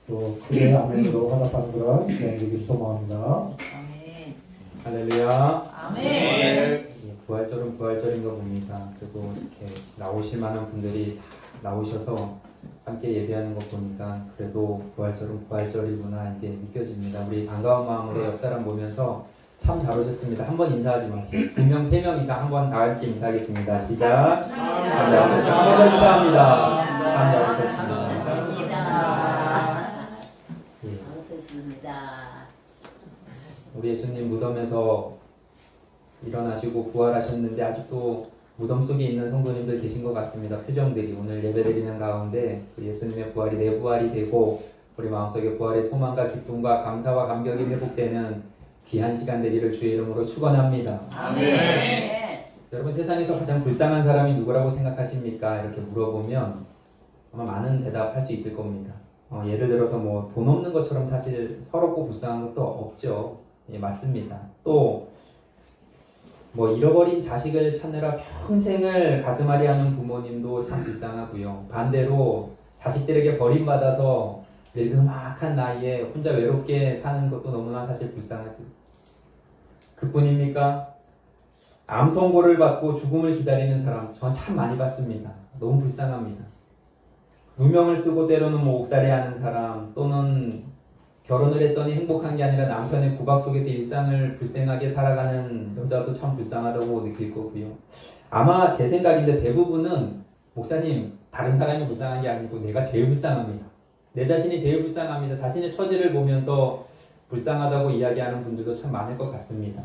또 그의 아멘으로 화답하는 그런 시간이 되길 소망합니다. 아멘. 할렐루야. 아멘. 예, 부활절은 부활절인 거 봅니다. 그리고 이렇게 나오실 만한 분들이 다 나오셔서 함께 예배하는 거 보니까 그래도 부활절은 부활절이구나 이게 느껴집니다. 우리 반가운 마음으로 옆 사람 보면서 참 잘 오셨습니다. 한번 인사하지 마세요. 2명, 3명 이상 한번 다 함께 인사하겠습니다. 시작. 감사합니다. 감사합니다. 예, 감사합니다. 우리 예수님 무덤에서 일어나시고 부활하셨는데 아직도 무덤 속에 있는 성도님들 계신 것 같습니다. 표정들이 오늘 예배드리는 가운데 그 예수님의 부활이 내 부활이 되고 우리 마음속에 부활의 소망과 기쁨과 감사와 감격이 회복되는 귀한 시간 되기를 주의 이름으로 축원합니다. 아멘. 여러분 세상에서 가장 불쌍한 사람이 누구라고 생각하십니까? 이렇게 물어보면 아마 많은 대답할 수 있을 겁니다. 예를 들어서 뭐 돈 없는 것처럼 사실 서럽고 불쌍한 것도 없죠. 예, 맞습니다. 또 뭐 잃어버린 자식을 찾느라 평생을 가슴앓이하는 부모님도 참 불쌍하고요. 반대로 자식들에게 버림받아서 늙음악한 나이에 혼자 외롭게 사는 것도 너무나 사실 불쌍하지. 그뿐입니까? 암 선고를 받고 죽음을 기다리는 사람 전 참 많이 봤습니다. 너무 불쌍합니다. 누명을 쓰고 때로는 뭐 옥살이하는 사람 또는 결혼을 했더니 행복한 게 아니라 남편의 구박 속에서 일상을 불행하게 살아가는 여자도 참 불쌍하다고 느낄 거고요. 아마 제 생각인데 대부분은 목사님 다른 사람이 불쌍한 게 아니고 내가 제일 불쌍합니다. 내 자신이 제일 불쌍합니다. 자신의 처지를 보면서 불쌍하다고 이야기하는 분들도 참 많을 것 같습니다.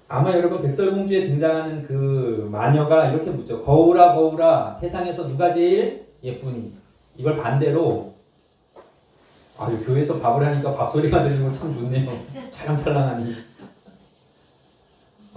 아마 여러분 백설공주에 등장하는 그 마녀가 이렇게 묻죠. 거울아 거울아 세상에서 누가 제일 예쁘니? 이걸 반대로 교회에서 밥을 하니까 밥소리가 들리고 참 좋네요. 찰랑찰랑하니.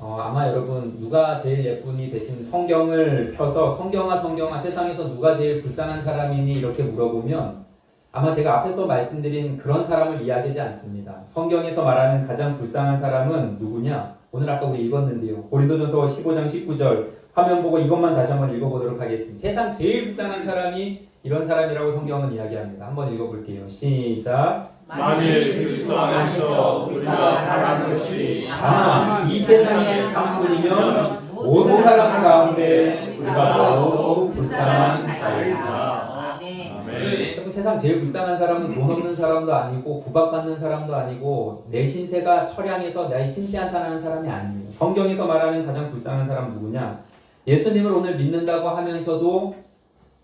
아마 여러분 누가 제일 예쁘니 대신 성경을 펴서 성경아 세상에서 누가 제일 불쌍한 사람이니 이렇게 물어보면 아마 제가 앞에서 말씀드린 그런 사람을 이야기하지 않습니다. 성경에서 말하는 가장 불쌍한 사람은 누구냐? 오늘 아까 우리 읽었는데요. 고린도전서 15장 19절 화면 보고 이것만 다시 한번 읽어보도록 하겠습니다. 세상 제일 불쌍한 사람이 이런 사람이라고 성경은 이야기합니다. 한번 읽어볼게요. 시작. 만일 그리스도 안에서 우리가 바라는 것이 다만 이 세상의 사물이면 모든 사람 가운데 우리가 더욱 불쌍한 자이다. 아멘. 여러분 세상 제일 불쌍한 사람은 돈 없는 사람도 아니고 구박받는 사람도 아니고 내 신세가 처량해서 나의 신세 한탄하는 사람이 아닙니다. 성경에서 말하는 가장 불쌍한 사람 누구냐? 예수님을 오늘 믿는다고 하면서도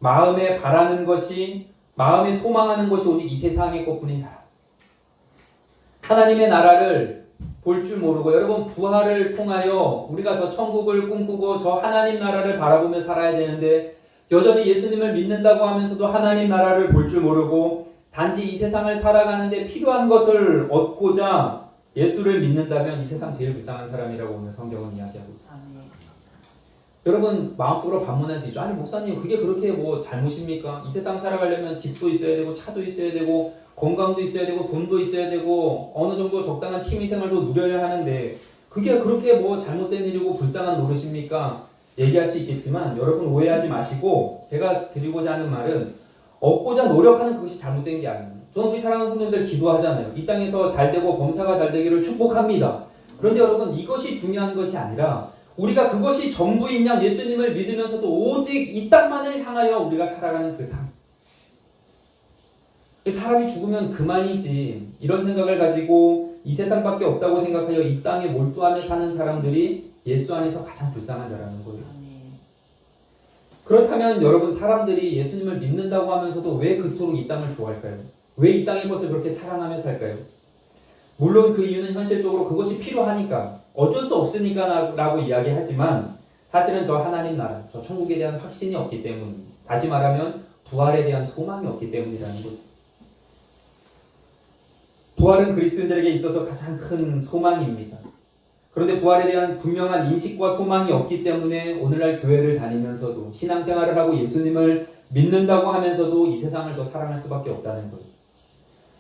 마음에 바라는 것이 마음에 소망하는 것이 오직 이 세상의 것뿐인 사람. 하나님의 나라를 볼 줄 모르고 여러분 부활을 통하여 우리가 저 천국을 꿈꾸고 저 하나님 나라를 바라보며 살아야 되는데 여전히 예수님을 믿는다고 하면서도 하나님 나라를 볼 줄 모르고 단지 이 세상을 살아가는데 필요한 것을 얻고자 예수를 믿는다면 이 세상 제일 불쌍한 사람이라고 오늘 성경은 이야기하고 있습니다. 아멘. 여러분 마음속으로 반문할 수 있죠. 아니 목사님 그게 그렇게 뭐 잘못입니까? 이 세상 살아가려면 집도 있어야 되고 차도 있어야 되고 건강도 있어야 되고 돈도 있어야 되고 어느 정도 적당한 취미생활도 누려야 하는데 그게 그렇게 뭐 잘못된 일이고 불쌍한 노릇입니까? 얘기할 수 있겠지만 여러분 오해하지 마시고 제가 드리고자 하는 말은 얻고자 노력하는 그것이 잘못된 게 아닙니다. 저는 우리 사랑하는 성도님들 기도하잖아요. 이 땅에서 잘 되고 범사가 잘 되기를 축복합니다. 그런데 여러분 이것이 중요한 것이 아니라 우리가 그것이 전부인 양 예수님을 믿으면서도 오직 이 땅만을 향하여 우리가 살아가는 그 삶. 사람이 죽으면 그만이지 이런 생각을 가지고 이 세상밖에 없다고 생각하여 이 땅에 몰두하며 사는 사람들이 예수 안에서 가장 불쌍한 자라는 거예요. 그렇다면 여러분 사람들이 예수님을 믿는다고 하면서도 왜 그토록 이 땅을 좋아할까요? 왜 이 땅의 것을 그렇게 사랑하며 살까요? 물론 그 이유는 현실적으로 그것이 필요하니까 어쩔 수 없으니까 라고 이야기하지만 사실은 저 하나님 나라, 저 천국에 대한 확신이 없기 때문, 다시 말하면 부활에 대한 소망이 없기 때문이라는 거죠. 부활은 그리스도인들에게 있어서 가장 큰 소망입니다. 그런데 부활에 대한 분명한 인식과 소망이 없기 때문에 오늘날 교회를 다니면서도 신앙생활을 하고 예수님을 믿는다고 하면서도 이 세상을 더 사랑할 수밖에 없다는 거죠.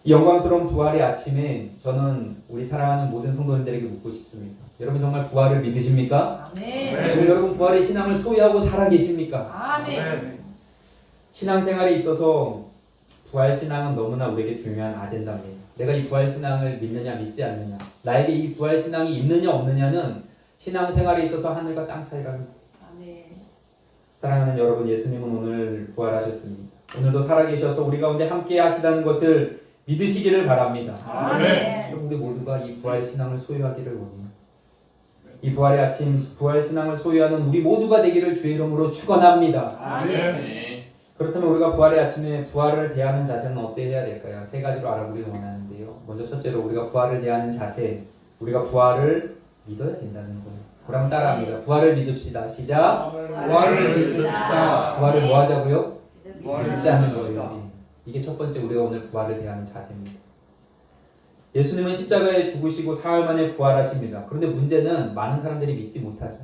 이 영광스러운 부활의 아침에 저는 우리 사랑하는 모든 성도님들에게 묻고 싶습니다. 여러분 정말 부활을 믿으십니까? 아멘. 여러분 부활의 신앙을 소유하고 살아 계십니까? 아멘. 신앙생활에 있어서 부활신앙은 너무나 우리에게 중요한 아젠다입니다. 내가 이 부활신앙을 믿느냐 믿지 않느냐, 나에게 이 부활신앙이 있느냐 없느냐는 신앙생활에 있어서 하늘과 땅 차이랍니다. 아멘. 사랑하는 여러분, 예수님은 오늘 부활하셨습니다. 오늘도 살아계셔서 우리 가운데 함께 하시다는 것을 믿으시기를 바랍니다. 아멘. 우리 모두가 이 부활신앙을 소유하기를 원합니다. 이 부활의 아침, 부활신앙을 소유하는 우리 모두가 되기를 주의 이름으로 축원합니다. 아멘. 그렇다면 우리가 부활의 아침에 부활을 대하는 자세는 어때야 될까요? 세 가지로 알아보기를 원하는데요. 먼저 첫째로 우리가 부활을 대하는 자세, 우리가 부활을 믿어야 된다는 거예요. 그럼 따라합니다. 부활을 믿읍시다. 시작. 부활을 믿읍시다. 부활을 뭐 하자고요? 부활을 믿자는 믿읍시다. 거예요. 이게 첫 번째 우리가 오늘 부활을 대하는 자세입니다. 예수님은 십자가에 죽으시고 사흘 만에 부활하십니다. 그런데 문제는 많은 사람들이 믿지 못하죠.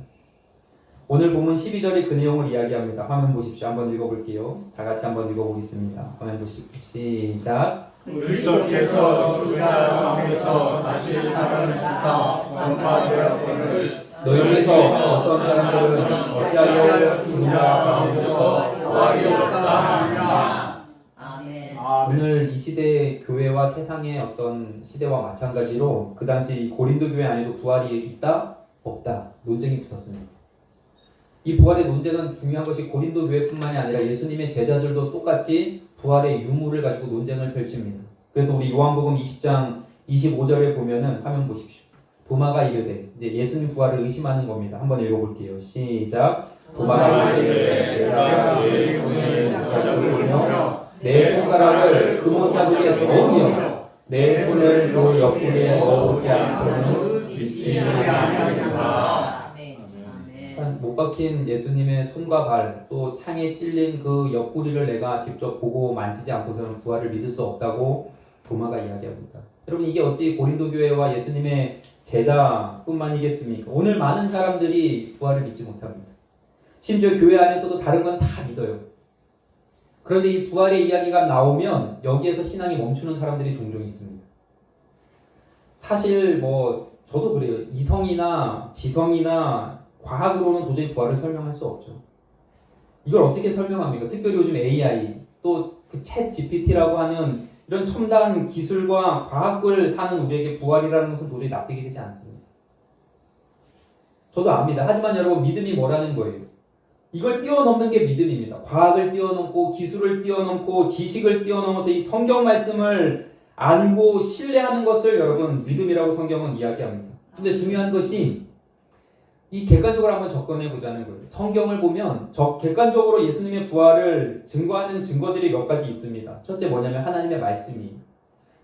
오늘 본문 12절이 그 내용을 이야기합니다. 화면 보십시오. 한번 읽어볼게요. 다 같이 한번 읽어보겠습니다. 화면 보십시오. 시작. 그리스도께서 죽은 자 가운데서 다시 살아나셨다 전파되었거늘 너희에서 어떤 사람들은 어찌하여 죽은 자 가운데서 부활이 없다 하느냐. 아멘. 오늘 이 시대의 교회와 세상의 어떤 시대와 마찬가지로 그 당시 고린도 교회 안에도 부활이 있다? 없다? 논쟁이 붙었습니다. 이 부활의 논쟁은 중요한 것이 고린도 교회뿐만이 아니라 예수님의 제자들도 똑같이 부활의 유무를 가지고 논쟁을 펼칩니다. 그래서 우리 요한복음 20장 25절에 보면은 화면 보십시오. 도마가 이르되, 이제 예수님 부활을 의심하는 겁니다. 한번 읽어볼게요. 시작. 도마가 이르되 내가 내 손을 붙잡으며 내 손가락을 그 못자국에 넣으며 내 손을 그 옆구리에 넣지 않고는 믿지 아니하리라. 못 박힌 예수님의 손과 발, 또 창에 찔린 그 옆구리를 내가 직접 보고 만지지 않고서는 부활을 믿을 수 없다고 도마가 이야기합니다. 여러분, 이게 어찌 고린도 교회와 예수님의 제자뿐만이겠습니까? 오늘 많은 사람들이 부활을 믿지 못합니다. 심지어 교회 안에서도 다른 건 다 믿어요. 그런데 이 부활의 이야기가 나오면 여기에서 신앙이 멈추는 사람들이 종종 있습니다. 사실 저도 그래요. 이성이나 지성이나 과학으로는 도저히 부활을 설명할 수 없죠. 이걸 어떻게 설명합니까? 특별히 요즘 AI, 또 그 챗 GPT라고 하는 이런 첨단 기술과 과학을 사는 우리에게 부활이라는 것은 도저히 납득이 되지 않습니다. 저도 압니다. 하지만 여러분, 믿음이 뭐라는 거예요? 이걸 뛰어넘는 게 믿음입니다. 과학을 뛰어넘고 기술을 뛰어넘고 지식을 뛰어넘어서 이 성경 말씀을 알고 신뢰하는 것을 여러분 믿음이라고 성경은 이야기합니다. 근데 중요한 것이 이 객관적으로 한번 접근해 보자는 거예요. 성경을 보면 객관적으로 예수님의 부활을 증거하는 증거들이 몇 가지 있습니다. 첫째 뭐냐면 하나님의 말씀이에요.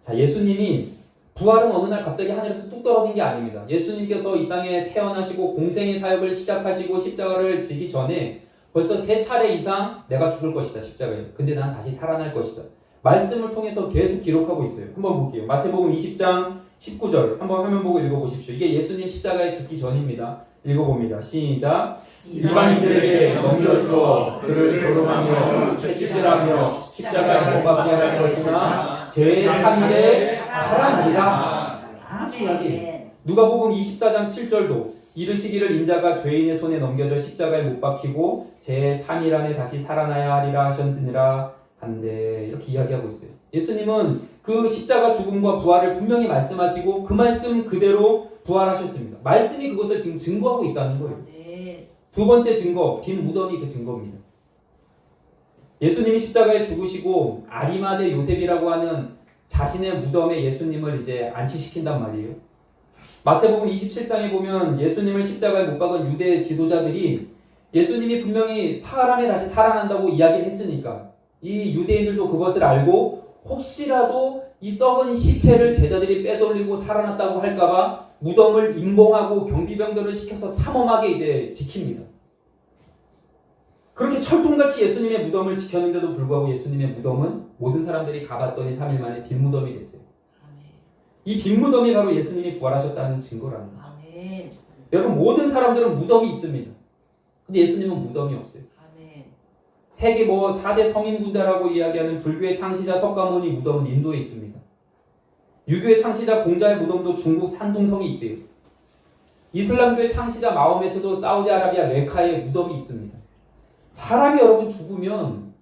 자, 예수님이 부활은 어느 날 갑자기 하늘에서 뚝 떨어진 게 아닙니다. 예수님께서 이 땅에 태어나시고 공생의 사역을 시작하시고 십자가를 지기 전에 벌써 3차례 이상 내가 죽을 것이다, 십자가에. 근데 난 다시 살아날 것이다. 말씀을 통해서 계속 기록하고 있어요. 한번 볼게요. 마태복음 20장 19절 한번 화면 보고 읽어보십시오. 이게 예수님 십자가에 죽기 전입니다. 읽어봅니다. 시작. 이방인들에게 넘겨주어 그를 조롱하며 채찍질하며 십자가에 못 박게 할 것이나 제3일에 살아나리라. 아멘. 누가복음 24장 7절도 이르시기를 인자가 죄인의 손에 넘겨져 십자가에 못 박히고 제3일 안에 다시 살아나야 하리라 하셨느니라 한데, 이렇게 이야기하고 있어요. 예수님은 그 십자가 죽음과 부활을 분명히 말씀하시고 그 말씀 그대로 부활하셨습니다. 말씀이 그것을 지금 증거하고 있다는 거예요. 두 번째 증거, 빈 무덤이 그 증거입니다. 예수님이 십자가에 죽으시고 아리마대 요셉이라고 하는 자신의 무덤에 예수님을 이제 안치시킨단 말이에요. 마태복음 27장에 보면 예수님을 십자가에 못 박은 유대 지도자들이 예수님이 분명히 사흘 안에 다시 살아난다고 이야기를 했으니까 이 유대인들도 그것을 알고 혹시라도 이 썩은 시체를 제자들이 빼돌리고 살아났다고 할까봐 무덤을 임봉하고 경비병들을 시켜서 삼엄하게 이제 지킵니다. 그렇게 철통같이 예수님의 무덤을 지켰는데도 불구하고 예수님의 무덤은 모든 사람들이 가봤더니 3일 만에 빈 무덤이 됐어요. 이 빈 무덤이 바로 예수님이 부활하셨다는 증거라는 거죠. 여러분, 모든 사람들은 무덤이 있습니다. 근데 예수님은 무덤이 없어요. 세계 4대 성인군자라고 이야기하는 불교의 창시자 석가모니 무덤은 인도에 있습니다. 유교의 창시자 공자의 무덤도 중국 산둥성에 있대요. 이슬람교의 창시자 마호메트도 사우디아라비아 메카에 무덤이 있습니다. 사람이 여러분 죽으면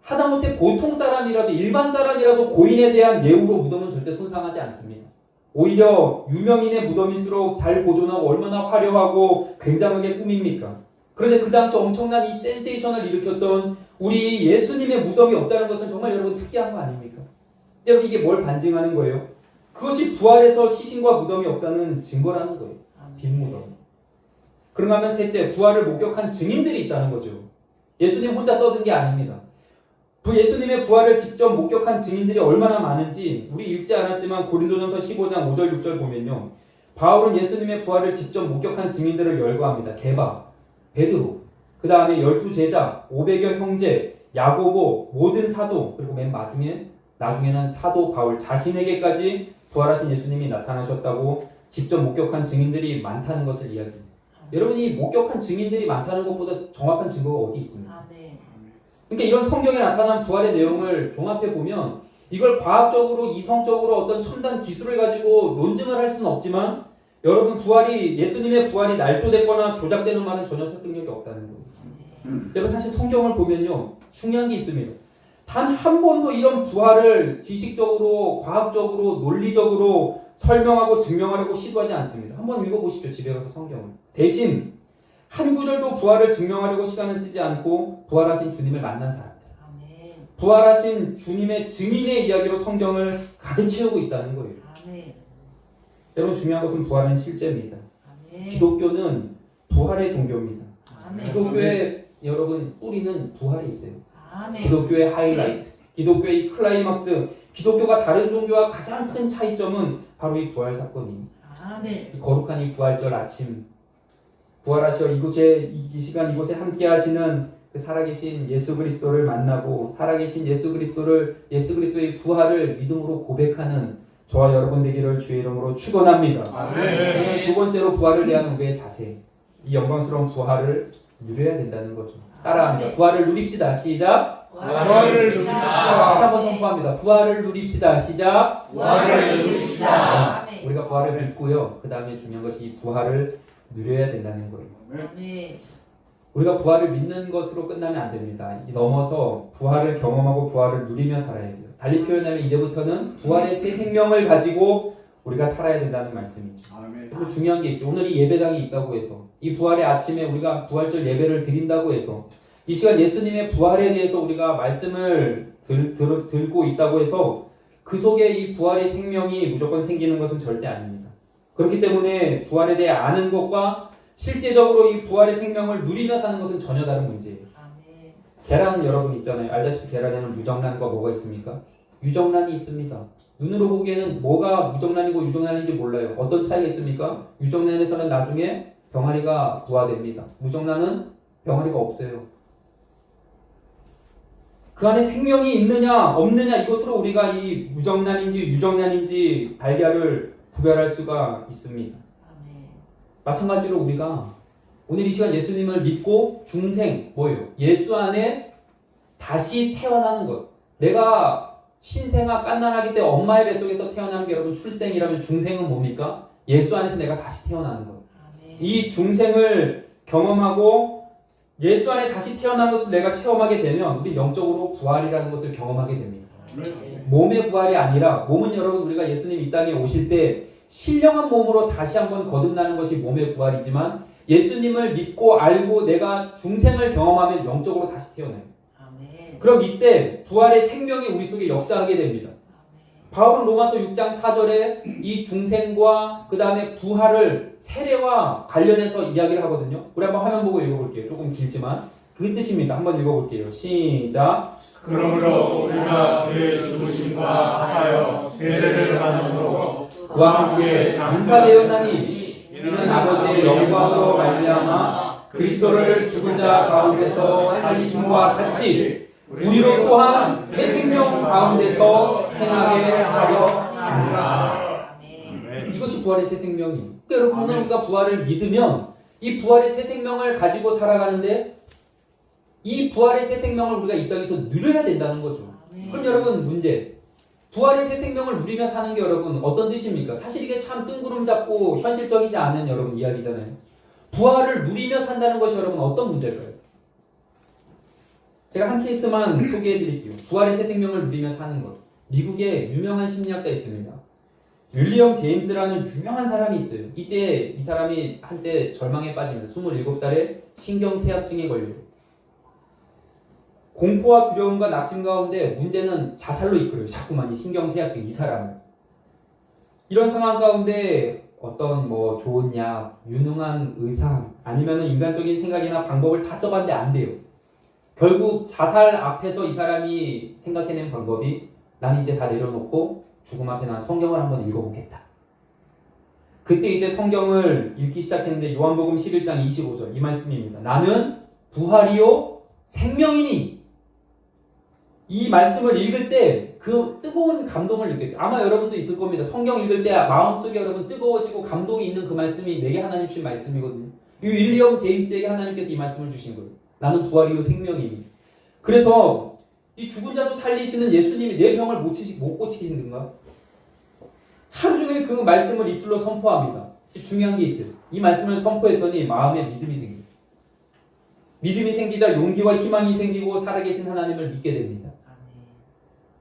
하다못해 보통 사람이라도 일반 사람이라도 고인에 대한 예우로 무덤은 절대 손상하지 않습니다. 오히려 유명인의 무덤일수록 잘 보존하고 얼마나 화려하고 굉장하게 꾸밉니까? 그런데 그 당시 엄청난 이 센세이션을 일으켰던 우리 예수님의 무덤이 없다는 것은 정말 여러분 특이한 거 아닙니까? 여러분 이게 뭘 반증하는 거예요? 그것이 부활해서 시신과 무덤이 없다는 증거라는 거예요. 빈 무덤. 그런가 하면 셋째, 부활을 목격한 증인들이 있다는 거죠. 예수님 혼자 떠든 게 아닙니다. 예수님의 부활을 직접 목격한 증인들이 얼마나 많은지 우리 읽지 않았지만 고린도전서 15장 5절 6절 보면요. 바울은 예수님의 부활을 직접 목격한 증인들을 열거합니다. 게바, 베드로, 그 다음에 12제자, 500여 형제, 야고보, 모든 사도, 그리고 맨 나중에는 사도 바울 자신에게까지 부활하신 예수님이 나타나셨다고 직접 목격한 증인들이 많다는 것을 이야기합니다. 여러분이 목격한 증인들이 많다는 것보다 정확한 증거가 어디 있습니까? 그러니까 이런 성경에 나타난 부활의 내용을 종합해 보면 이걸 과학적으로 이성적으로 어떤 첨단 기술을 가지고 논증을 할 수는 없지만 여러분 예수님의 부활이 날조됐거나 조작되는 말은 전혀 설득력이 없다는 거예요. 여러분 사실 성경을 보면요 중요한 게 있습니다. 단 한 번도 이런 부활을 지식적으로 과학적으로 논리적으로 설명하고 증명하려고 시도하지 않습니다. 한번 읽어보십시오. 집에 가서 성경을. 대신 한 구절도 부활을 증명하려고 시간을 쓰지 않고 부활하신 주님을 만난 사람들. 부활하신 주님의 증인의 이야기로 성경을 가득 채우고 있다는 거예요. 여러분 중요한 것은 부활은 실제입니다. 기독교는 부활의 종교입니다. 기독교의 여러분 뿌리는 부활에 있어요. 기독교의 하이라이트, 기독교의 클라이막스, 기독교가 다른 종교와 가장 큰 차이점은 바로 이 부활 사건입니다. 이 거룩한 이 부활절 아침 부활하셔 이 시간 이곳에 함께 하시는 그 살아계신 예수 그리스도를 만나고 살아계신 예수 그리스도의 부활을 믿음으로 고백하는 저와 여러분 되기를 주의 이름으로 축원합니다. 두 번째로 부활을 대한 우리의 자세, 이 영광스러운 부활을 누려야 된다는 거죠. 따라합니다. 부활을 누립시다. 시작. 부활을 누립시다. 다시 한번 선포합니다. 부활을 누립시다. 시작. 부활을 누립시다. 우리가 부활을 믿고요. 그 다음에 중요한 것이 이 부활을 누려야 된다는 거예요. 우리가 부활을 믿는 것으로 끝나면 안 됩니다. 넘어서 부활을 경험하고 부활을 누리며 살아야 돼요. 달리 표현하면 이제부터는 부활의 새 생명을 가지고 우리가 살아야 된다는 말씀이죠. 그리고 중요한 게 있어요. 오늘 이 예배당이 있다고 해서 이 부활의 아침에 우리가 부활절 예배를 드린다고 해서 이 시간 예수님의 부활에 대해서 우리가 말씀을 들고 있다고 해서 그 속에 이 부활의 생명이 무조건 생기는 것은 절대 아닙니다. 그렇기 때문에 부활에 대해 아는 것과 실제적으로 이 부활의 생명을 누리며 사는 것은 전혀 다른 문제예요. 계란 여러분 있잖아요. 알다시피 계란에는 무정란과 뭐가 있습니까? 유정란이 있습니다. 눈으로 보기에는 뭐가 무정란이고 유정란인지 몰라요. 어떤 차이가 있습니까? 유정란에서는 나중에 병아리가 부화됩니다. 무정란은 병아리가 없어요. 그 안에 생명이 있느냐 없느냐 이것으로 우리가 이 무정란인지 유정란인지 달걀을 구별할 수가 있습니다. 마찬가지로 우리가 오늘 이 시간 예수님을 믿고 중생 뭐예요? 예수 안에 다시 태어나는 것. 내가 신생아 갓난아기 때 엄마의 뱃속에서 태어나는 게 여러분 출생이라면 중생은 뭡니까? 예수 안에서 내가 다시 태어나는 것. 이 중생을 경험하고 예수 안에 다시 태어난 것을 내가 체험하게 되면 우리 영적으로 부활이라는 것을 경험하게 됩니다. 몸의 부활이 아니라 몸은 여러분 우리가 예수님 이 땅에 오실 때 신령한 몸으로 다시 한번 거듭나는 것이 몸의 부활이지만 예수님을 믿고 알고 내가 중생을 경험하면 영적으로 다시 태어나요. 그럼 이때 부활의 생명이 우리 속에 역사하게 됩니다. 바울은 로마서 6장 4절에 이 중생과 그 다음에 부활을 세례와 관련해서 이야기를 하거든요. 우리 한번 화면 보고 읽어볼게요. 조금 길지만 그 뜻입니다. 한번 읽어볼게요. 시작. 그러므로 우리가 그의 죽으심과 합하여 세례를 받음으로 그와 함께 장사되었나니 이는 아버지의 영광으로 말미암아 그리스도를 죽은 자 가운데서 살리심과 같이 우리로 또한 새 생명 가운데서 행하게 하려 합니다. 이것이 부활의 새 생명이에요. 그러니까 여러분 오늘 우리가 부활을 믿으면 이 부활의 새 생명을 가지고 살아가는데 이 부활의 새 생명을 우리가 이 땅에서 누려야 된다는 거죠. 그럼 여러분 문제 부활의 새 생명을 누리며 사는 게 여러분 어떤 뜻입니까? 사실 이게 참 뜬구름 잡고 현실적이지 않은 여러분 이야기잖아요. 부활을 누리며 산다는 것이 여러분 어떤 문제일까요? 제가 한 케이스만 소개해 드릴게요. 부활의 새 생명을 누리며 사는 것. 미국에 유명한 심리학자 있습니다. 윌리엄 제임스라는 유명한 사람이 있어요. 이때 이 사람이 한때 절망에 빠지면서 27살에 신경쇠약증에 걸려요. 공포와 두려움과 낙심 가운데 문제는 자살로 이끌어요. 자꾸만 이 신경쇠약증 이 사람을. 이런 상황 가운데 어떤 뭐 좋은 약, 유능한 의사 아니면 인간적인 생각이나 방법을 다 써봤는데 안 돼요. 결국 자살 앞에서 이 사람이 생각해낸 방법이 나는 이제 다 내려놓고 죽음 앞에 난 성경을 한번 읽어보겠다. 그때 이제 성경을 읽기 시작했는데 요한복음 11장 25절 이 말씀입니다. 나는 부활이요 생명이니. 이 말씀을 읽을 때 그 뜨거운 감동을 느꼈대요. 아마 여러분도 있을 겁니다. 성경 읽을 때 마음속에 여러분 뜨거워지고 감동이 있는 그 말씀이 내게 하나님 주신 말씀이거든요. 이 윌리엄 제임스에게 하나님께서 이 말씀을 주신 거예요. 나는 부활이요 생명이니. 그래서 이 죽은 자도 살리시는 예수님이 내 병을 못 고치시는가? 하루 종일 그 말씀을 입술로 선포합니다. 중요한 게 있어요. 이 말씀을 선포했더니 마음에 믿음이 생겨요. 믿음이 생기자 용기와 희망이 생기고 살아계신 하나님을 믿게 됩니다.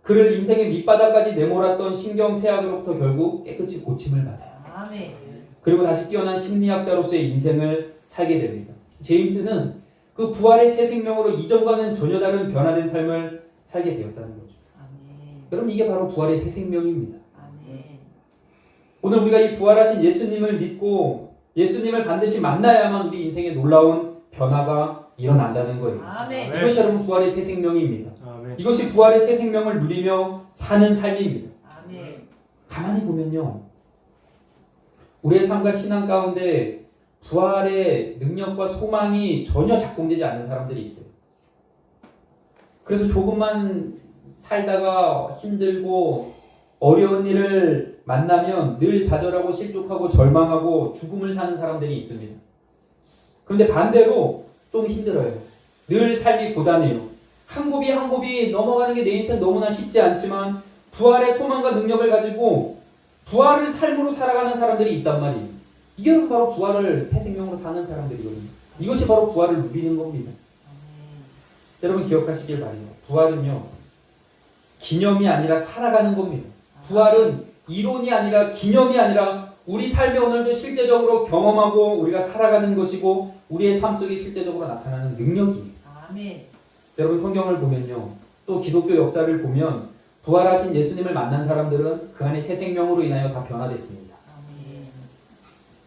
그를 인생의 밑바닥까지 내몰았던 신경쇠약으로부터 결국 깨끗이 고침을 받아요. 아멘. 그리고 다시 뛰어난 심리학자로서의 인생을 살게 됩니다. 제임스는 그 부활의 새 생명으로 이전과는 전혀 다른 변화된 삶을 살게 되었다는 거죠. 아멘. 여러분 이게 바로 부활의 새 생명입니다. 아멘. 오늘 우리가 이 부활하신 예수님을 믿고 예수님을 반드시 만나야만 우리 인생에 놀라운 변화가 일어난다는 거예요. 아멘. 이것이 여러분 부활의 새 생명입니다. 아멘. 이것이 부활의 새 생명을 누리며 사는 삶입니다. 아멘. 가만히 보면요. 우리의 삶과 신앙 가운데 부활의 능력과 소망이 전혀 작동되지 않는 사람들이 있어요. 그래서 조금만 살다가 힘들고 어려운 일을 만나면 늘 좌절하고 실족하고 절망하고 죽음을 사는 사람들이 있습니다. 그런데 반대로 좀 힘들어요. 늘 삶이 고단해요. 한 곱이 한 곱이 넘어가는 게 내 인생 너무나 쉽지 않지만 부활의 소망과 능력을 가지고 부활을 삶으로 살아가는 사람들이 있단 말이에요. 이게 바로 부활을 새 생명으로 사는 사람들이거든요. 이것이 바로 부활을 누리는 겁니다. 여러분 기억하시길 바라요. 부활은요. 기념이 아니라 살아가는 겁니다. 부활은 이론이 아니라 기념이 아니라 우리 삶의 오늘도 실제적으로 경험하고 우리가 살아가는 것이고 우리의 삶 속에 실제적으로 나타나는 능력이에요. 아멘. 여러분 성경을 보면요. 또 기독교 역사를 보면 부활하신 예수님을 만난 사람들은 그 안에 새 생명으로 인하여 다 변화됐습니다. 아멘.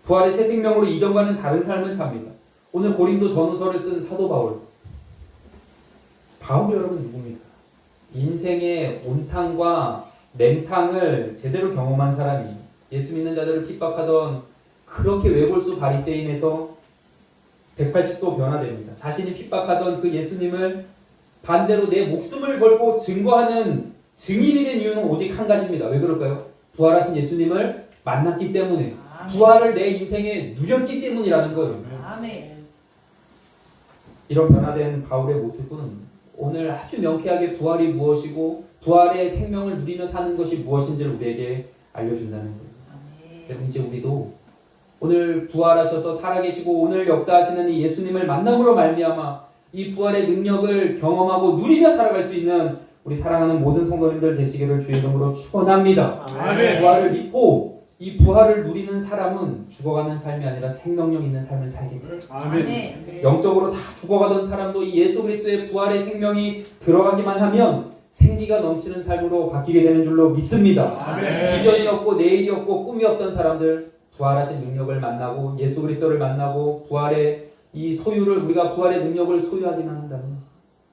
부활의 새 생명으로 이전과는 다른 삶을 삽니다. 오늘 고린도 전후서를 쓴 사도 바울. 바울 여러분 누굽니까? 인생의 온탕과 냉탕을 제대로 경험한 사람이 예수 믿는 자들을 핍박하던 그렇게 외골수 바리새인에서 180도 변화됩니다. 자신이 핍박하던 그 예수님을 반대로 내 목숨을 걸고 증거하는 증인이 된 이유는 오직 한 가지입니다. 왜 그럴까요? 부활하신 예수님을 만났기 때문에 부활을 내 인생에 누렸기 때문이라는 거예요. 아멘. 이런 변화된 바울의 모습은 오늘 아주 명쾌하게 부활이 무엇이고 부활의 생명을 누리며 사는 것이 무엇인지를 우리에게 알려준다는 거예요. 여러분 이제 우리도 오늘 부활하셔서 살아계시고 오늘 역사하시는 이 예수님을 만남으로 말미암아 이 부활의 능력을 경험하고 누리며 살아갈 수 있는 우리 사랑하는 모든 성도님들 되시기를 주의 이름으로 축원합니다. 아멘. 부활을 믿고 이 부활을 누리는 사람은 죽어가는 삶이 아니라 생명력 있는 삶을 살게 돼요. 아멘. 영적으로 다 죽어가던 사람도 이 예수 그리스도의 부활의 생명이 들어가기만 하면 생기가 넘치는 삶으로 바뀌게 되는 줄로 믿습니다. 아멘. 비전이 없고 내일이 없고 꿈이 없던 사람들 부활하신 능력을 만나고 예수 그리스도를 만나고 부활의 이 소유를 우리가 부활의 능력을 소유하기만 한다면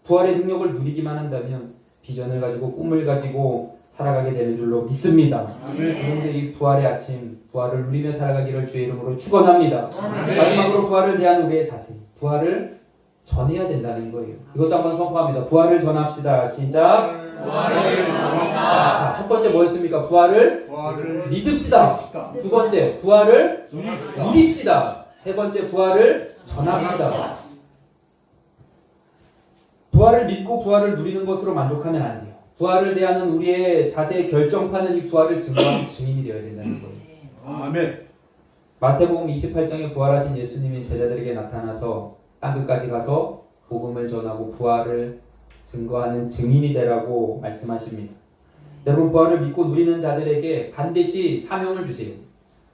부활의 능력을 누리기만 한다면 비전을 가지고 꿈을 가지고 살아가게 되는 줄로 믿습니다. 여러분들 이 부활의 아침 부활을 누리며 살아가기를 주의 이름으로 축원합니다. 마지막으로 부활을 대한 우리의 자세 부활을 전해야 된다는 거예요. 이것도 한번 선포합니다. 부활을 전합시다. 시작. 부활을 전합시다. 자, 첫 번째 뭐였습니까? 부활을 믿읍시다. 두 번째 부활을 누립시다. 세 번째 부활을 전합시다. 부활을 믿고 부활을 누리는 것으로 만족하면 안 돼요. 부활을 대하는 우리의 자세의 결정판은 이 부활을 증거하는 증인이 되어야 된다는 거예요. 아멘. 마태복음 28장에 부활하신 예수님이 제자들에게 나타나서 땅끝까지 가서 복음을 전하고 부활을 증거하는 증인이 되라고 말씀하십니다. 여러분, 부활을 믿고 누리는 자들에게 반드시 사명을 주세요.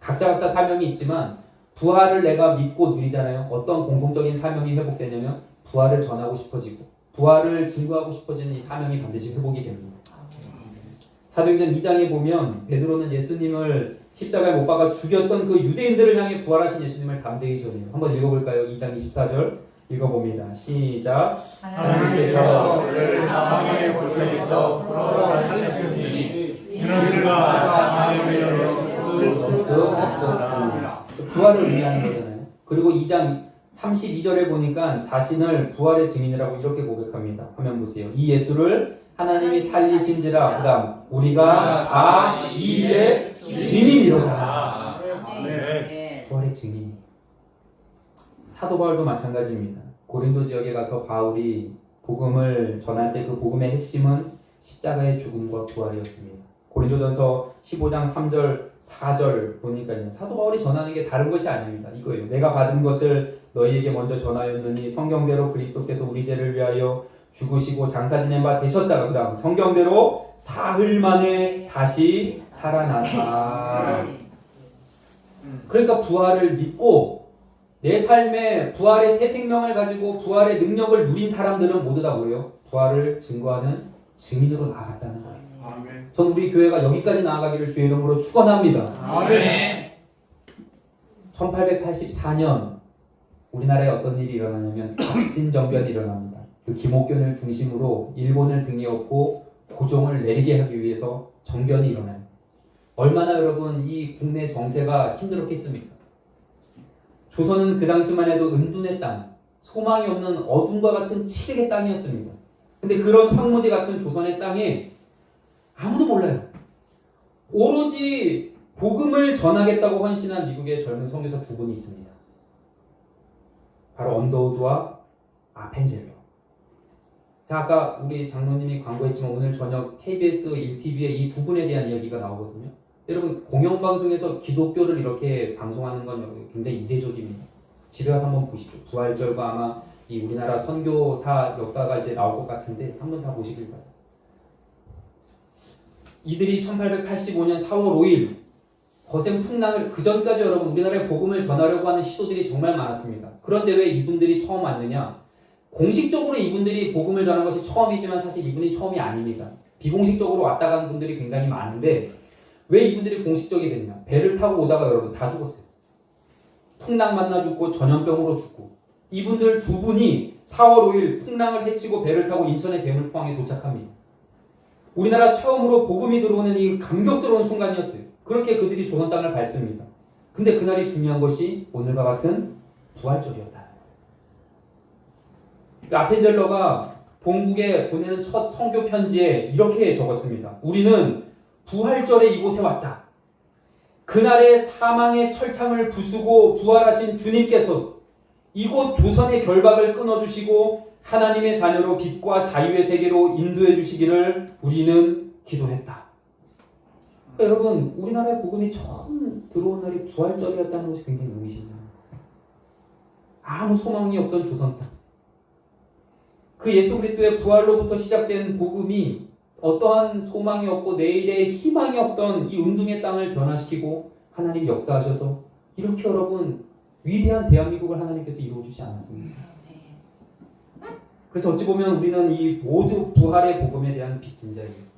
각자 사명이 있지만 부활을 내가 믿고 누리잖아요. 어떤 공통적인 사명이 회복되냐면 부활을 전하고 싶어지고 부활을 증거하고 싶어지는 이 사명이 반드시 회복이 됩니다. 사도행전 2장에 보면 베드로는 예수님을 십자가에 못 박아 죽였던 그 유대인들을 향해 부활하신 예수님을 담대히 전해요. 한번 읽어볼까요? 2장 24절 읽어봅니다. 시작. 하나님께서 그를 사망의 고통에서 풀어가셨으니 이는 그가 사망의 없었으나 부활을 의미하는 거잖아요. 그리고 2장 32절에 보니까 자신을 부활의 증인이라고 이렇게 고백합니다. 화면 보세요. 이 예수를 하나님이 살리신지라. 그 다음 우리가 다 이 일의 증인이로다. 부활의 증인. 사도 바울도 마찬가지입니다. 고린도 지역에 가서 바울이 복음을 전할 때 그 복음의 핵심은 십자가의 죽음과 부활이었습니다. 고린도전서 15장 3절 4절 보니까요. 사도 바울이 전하는 게 다른 것이 아닙니다. 이거예요. 내가 받은 것을 너희에게 먼저 전하였느니 성경대로 그리스도께서 우리 죄를 위하여 죽으시고 장사 지낸 바 되셨다가 그 다음 성경대로 사흘 만에 다시 살아나사. 그러니까 부활을 믿고 내 삶에 부활의 새 생명을 가지고 부활의 능력을 누린 사람들은 모두 다 뭐예요? 부활을 증거하는 증인으로 나아갔다는 거예요. 아멘. 전 우리 교회가 여기까지 나아가기를 주의 이름으로 축원합니다. 아멘. 1884년 우리나라에 어떤 일이 일어나냐면 갑진정변이 일어납니다. 그 김옥균을 중심으로 일본을 등에 업고 고종을 내리게 하기 위해서 정변이 일어나요. 얼마나 여러분 이 국내 정세가 힘들었겠습니까? 조선은 그 당시만 해도 은둔의 땅, 소망이 없는 어둠과 같은 칠흑의 땅이었습니다. 근데 그런 황무지 같은 조선의 땅에 아무도 몰라요. 오로지 복음을 전하겠다고 헌신한 미국의 젊은 선교사 두 분이 있습니다. 바로 언더우드와 아펜젤러. 자, 아까 우리 장로님이 광고했지만 오늘 저녁 KBS 1TV에 이 두 분에 대한 이야기가 나오거든요. 여러분 공영방송에서 기독교를 이렇게 방송하는 건 굉장히 이례적입니다. 집에 가서 한번 보십시오. 부활절과 아마 이 우리나라 선교사 역사가 이제 나올 것 같은데 한번 다 보시길 바랍니다. 이들이 1885년 4월 5일 거센 풍랑을 그 전까지 여러분 우리나라에 복음을 전하려고 하는 시도들이 정말 많았습니다. 그런데 왜 이분들이 처음 왔느냐? 공식적으로 이분들이 복음을 전한 것이 처음이지만 사실 이분이 처음이 아닙니다. 비공식적으로 왔다 간 분들이 굉장히 많은데 왜 이분들이 공식적이 됐냐? 배를 타고 오다가 여러분 다 죽었어요. 풍랑 만나 죽고 전염병으로 죽고 이분들 두 분이 4월 5일 풍랑을 헤치고 배를 타고 인천의 대물포항에 도착합니다. 우리나라 처음으로 복음이 들어오는 이 감격스러운 순간이었어요. 그렇게 그들이 조선 땅을 밟습니다. 근데 그날이 중요한 것이 오늘과 같은 부활절이었다. 아펜젤러가 본국에 보내는 첫 선교 편지에 이렇게 적었습니다. 우리는 부활절에 이곳에 왔다. 그날의 사망의 철창을 부수고 부활하신 주님께서 이곳 조선의 결박을 끊어주시고 하나님의 자녀로 빛과 자유의 세계로 인도해 주시기를 우리는 기도했다. 그러니까 여러분 우리나라의 복음이 처음 들어온 날이 부활절이었다는 것이 굉장히 의미심니다. 아무 소망이 없던 조선 땅. 그 예수 그리스도의 부활로부터 시작된 복음이 어떠한 소망이 없고 내일의 희망이 없던 이 운동의 땅을 변화시키고 하나님 역사하셔서 이렇게 여러분 위대한 대한민국을 하나님께서 이루어주지 않았습니까? 그래서 어찌 보면 우리는 이 모두 부활의 복음에 대한 빚진 자예요.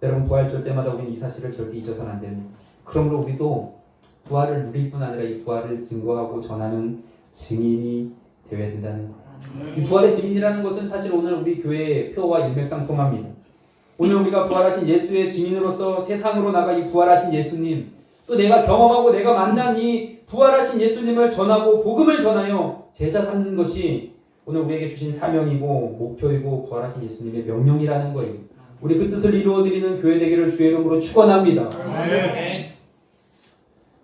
여러분 부활절 때마다 우리는 이 사실을 절대 잊어서는 안 됩니다. 그러므로 우리도 부활을 누릴 뿐 아니라 이 부활을 증거하고 전하는 증인이 되어야 된다는 거예요. 이 부활의 증인이라는 것은 사실 오늘 우리 교회의 표와 일맥상통합니다. 오늘 우리가 부활하신 예수의 증인으로서 세상으로 나가 이 부활하신 예수님, 또 내가 경험하고 내가 만난 이 부활하신 예수님을 전하고 복음을 전하여 제자 삼는 것이 오늘 우리에게 주신 사명이고 목표이고 부활하신 예수님의 명령이라는 거예요. 우리 그 뜻을 이루어드리는 교회 되기를 주의 이름으로 축원합니다. 아멘.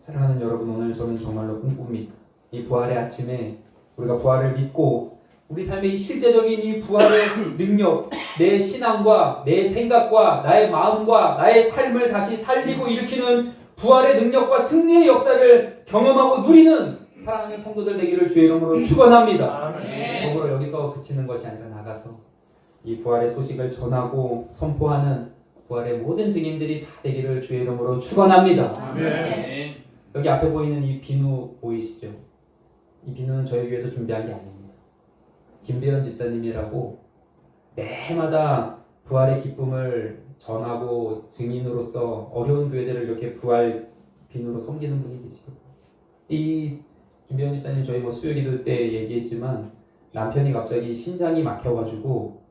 사랑하는 여러분, 오늘 저는 정말로 꿈꿉니다. 이 부활의 아침에 우리가 부활을 믿고 우리 삶의 이 실제적인 이 부활의 능력, 내 신앙과 내 생각과 나의 마음과 나의 삶을 다시 살리고 일으키는 부활의 능력과 승리의 역사를 경험하고 누리는 사랑하는 성도들 되기를 주의 이름으로 축원합니다. 아멘. 적으로 여기서 그치는 것이 아니라 나가서 이 부활의 소식을 전하고 선포하는 부활의 모든 증인들이 다 되기를 주의 이름으로 축원합니다. 아멘. 여기 앞에 보이는 이 비누 보이시죠? 이 비누는 저희 교회에서 준비한 게 아닙니다. 김배현 집사님이라고 매해마다 부활의 기쁨을 전하고 증인으로서 어려운 교회들을 이렇게 부활 비누로 섬기는 분이 계시거든요. 이 김배현 집사님 저희 뭐 수요기도 때 얘기했지만 남편이 갑자기 심장이 막혀가지고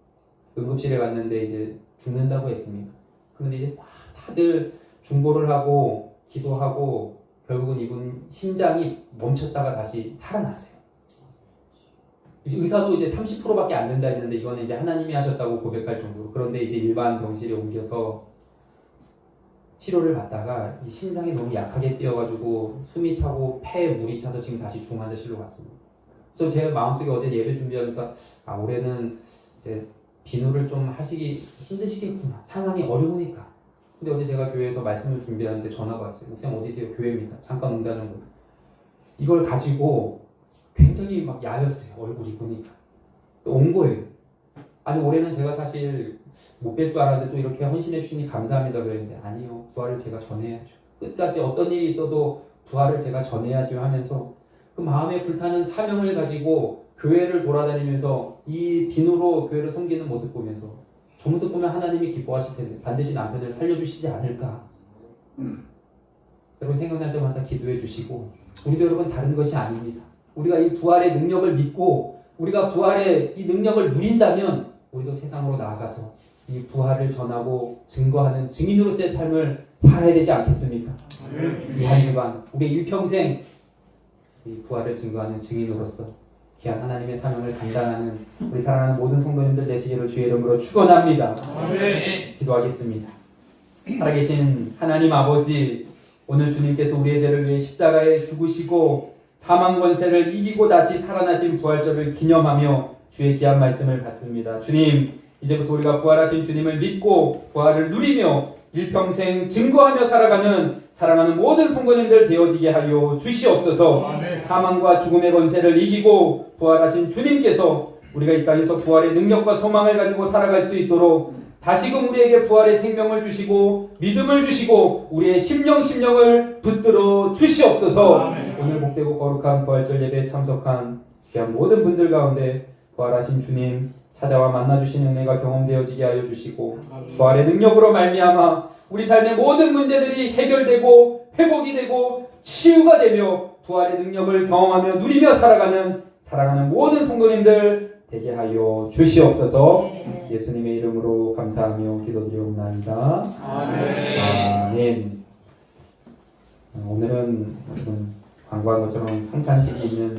응급실에 갔는데 이제 죽는다고 했습니다. 그런데 이제 막 다들 중보를 하고 기도하고 결국은 이분 심장이 멈췄다가 다시 살아났어요. 의사도 이제 30%밖에 안 된다 했는데 이거는 이제 하나님이 하셨다고 고백할 정도로. 그런데 이제 일반 병실에 옮겨서 치료를 받다가 이 심장이 너무 약하게 뛰어가지고 숨이 차고 폐에 물이 차서 지금 다시 중환자실로 갔습니다. 그래서 제 마음속에 어제 예배 준비하면서 올해는 이제 비누를 좀 하시기 힘드시겠구나. 상황이 어려우니까. 근데 어제 제가 교회에서 말씀을 준비하는데 전화가 왔어요. 목사님 어디세요? 교회입니다. 잠깐 온다는 거. 이걸 가지고 굉장히 막 야였어요. 얼굴이 보니까. 또 온 거예요. 아니 올해는 제가 사실 못 뵐 줄 알았는데 또 이렇게 헌신해 주시니 감사합니다 그랬는데 아니요. 부활을 제가 전해야죠. 끝까지 어떤 일이 있어도 부활을 제가 전해야죠 하면서 그 마음에 불타는 사명을 가지고 교회를 돌아다니면서 이 비누로 교회를 섬기는 모습 보면서 저 모습 보면 하나님이 기뻐하실 텐데 반드시 남편을 살려주시지 않을까. 여러분 생각날 때마다 기도해 주시고 우리도 여러분 다른 것이 아닙니다. 우리가 이 부활의 능력을 믿고 우리가 부활의 이 능력을 누린다면 우리도 세상으로 나아가서 이 부활을 전하고 증거하는 증인으로서의 삶을 살아야 되지 않겠습니까? 이 한 주간 우리 일평생 이 부활을 증거하는 증인으로서 귀한 하나님의 사명을 감당하는 우리 사랑하는 모든 성도님들 되시기를 주의 이름으로 축원합니다. 기도하겠습니다. 살아계신 하나님 아버지, 오늘 주님께서 우리의 죄를 위해 십자가에 죽으시고 사망 권세를 이기고 다시 살아나신 부활절을 기념하며 주의 귀한 말씀을 받습니다. 주님, 이제부터 우리가 부활하신 주님을 믿고 부활을 누리며 일평생 증거하며 살아가는 사랑하는 모든 성도님들 되어지게 하여 주시옵소서. 사망과 죽음의 권세를 이기고 부활하신 주님께서 우리가 이 땅에서 부활의 능력과 소망을 가지고 살아갈 수 있도록 다시금 우리에게 부활의 생명을 주시고 믿음을 주시고 우리의 심령을 붙들어 주시옵소서. 오늘 복되고 거룩한 부활절 예배에 참석한 귀한 모든 분들 가운데 부활하신 주님 찾아와 만나주신 은혜가 경험되어지게 하여 주시고 부활의 능력으로 말미암아 우리 삶의 모든 문제들이 해결되고 회복이 되고 치유가 되며 부활의 능력을 경험하며 누리며 살아가는 사랑하는 모든 성도님들 되게 하여 주시옵소서. 예수님의 이름으로 감사하며 기도드리옵나이다. 아멘. 오늘은 관광한 것처럼 성찬식이 있는